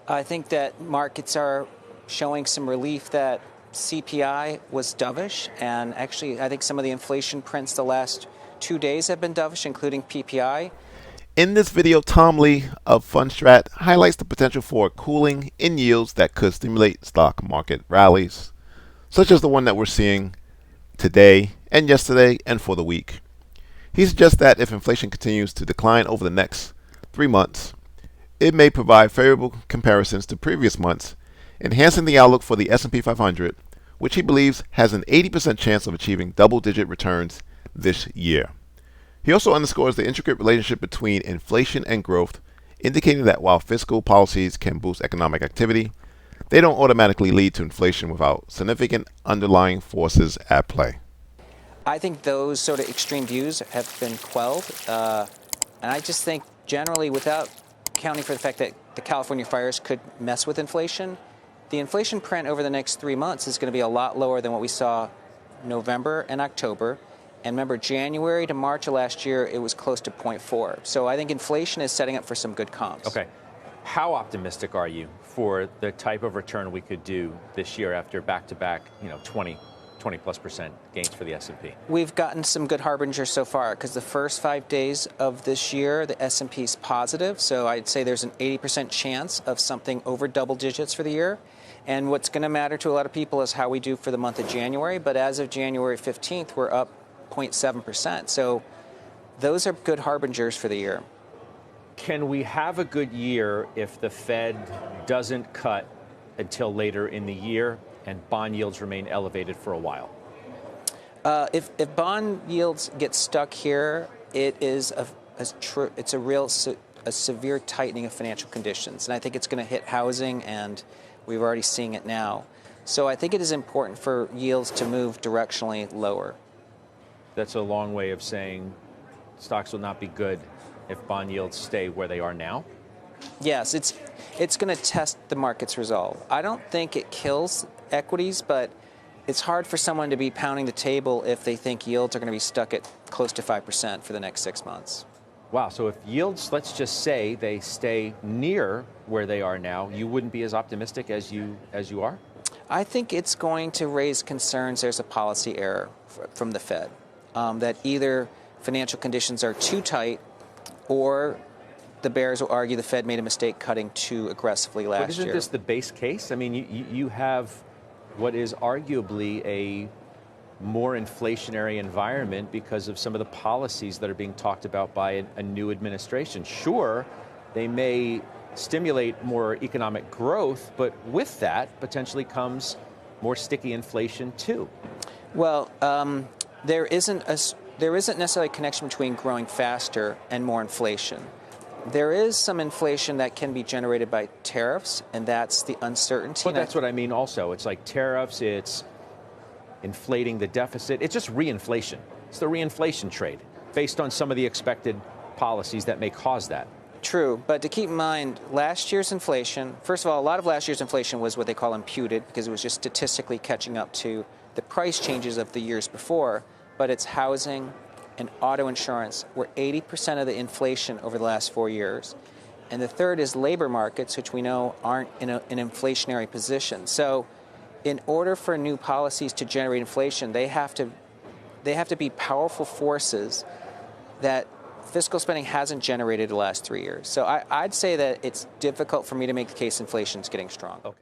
I think that markets are showing some relief that CPI was dovish, and actually I think some of the inflation prints the last 2 days have been dovish, including PPI. In this video, Tom Lee of Fundstrat highlights the potential for cooling in yields that could stimulate stock market rallies, such as the one that we're seeing today and yesterday and for the week. He suggests that if inflation continues to decline over the next 3 months, it may provide favorable comparisons to previous months, enhancing the outlook for the S&P 500, which he believes has an 80% chance of achieving double-digit returns this year. He also underscores the intricate relationship between inflation and growth, indicating that while fiscal policies can boost economic activity, they don't automatically lead to inflation without significant underlying forces at play. I think those sort of extreme views have been quelled, and I just think generally, without accounting for the fact that the California fires could mess with inflation, the inflation print over the next 3 months is going to be a lot lower than what we saw November and October. And remember, January to March of last year, it was close to 0.4. So I think inflation is setting up for some good comps. Okay. How optimistic are you for the type of return we could do this year after back-to-back, 20+% gains for the S&P? We've gotten some good harbingers so far because the first 5 days of this year, the S&P is positive. So I'd say there's an 80% chance of something over double digits for the year. And what's going to matter to a lot of people is how we do for the month of January. But as of January 15th, we're up 0.7%. So those are good harbingers for the year. Can we have a good year if the Fed doesn't cut until later in the year and bond yields remain elevated for a while? If bond yields get stuck here, it is a severe tightening of financial conditions. And I think it's going to hit housing, and we're already seeing it now. So I think it is important for yields to move directionally lower. That's a long way of saying stocks will not be good if bond yields stay where they are now? Yes, it's going to test the market's resolve. I don't think it kills equities, but it's hard for someone to be pounding the table if they think yields are going to be stuck at close to 5% for the next 6 months. Wow, so if yields, let's just say they stay near where they are now, you wouldn't be as optimistic as you are? I think it's going to raise concerns there's a policy error from the Fed. That either financial conditions are too tight, or the bears will argue the Fed made a mistake cutting too aggressively last year. But isn't this the base case? I mean, you have what is arguably a more inflationary environment because of some of the policies that are being talked about by a new administration. Sure, they may stimulate more economic growth, but with that potentially comes more sticky inflation too. Well, there isn't necessarily a connection between growing faster and more inflation. There is some inflation that can be generated by tariffs, and that's the uncertainty. But that's what I mean also. It's like tariffs, it's inflating the deficit. It's just reinflation. It's the reinflation trade based on some of the expected policies that may cause that. True, but to keep in mind, last year's inflation, first of all, a lot of last year's inflation was what they call imputed because it was just statistically catching up to the price changes of the years before, but it's housing and auto insurance were 80% of the inflation over the last 4 years. And the third is labor markets, which we know aren't in an inflationary position. So in order for new policies to generate inflation, they have to be powerful forces that fiscal spending hasn't generated the last 3 years. So I'd say that it's difficult for me to make the case inflation's getting strong. Okay.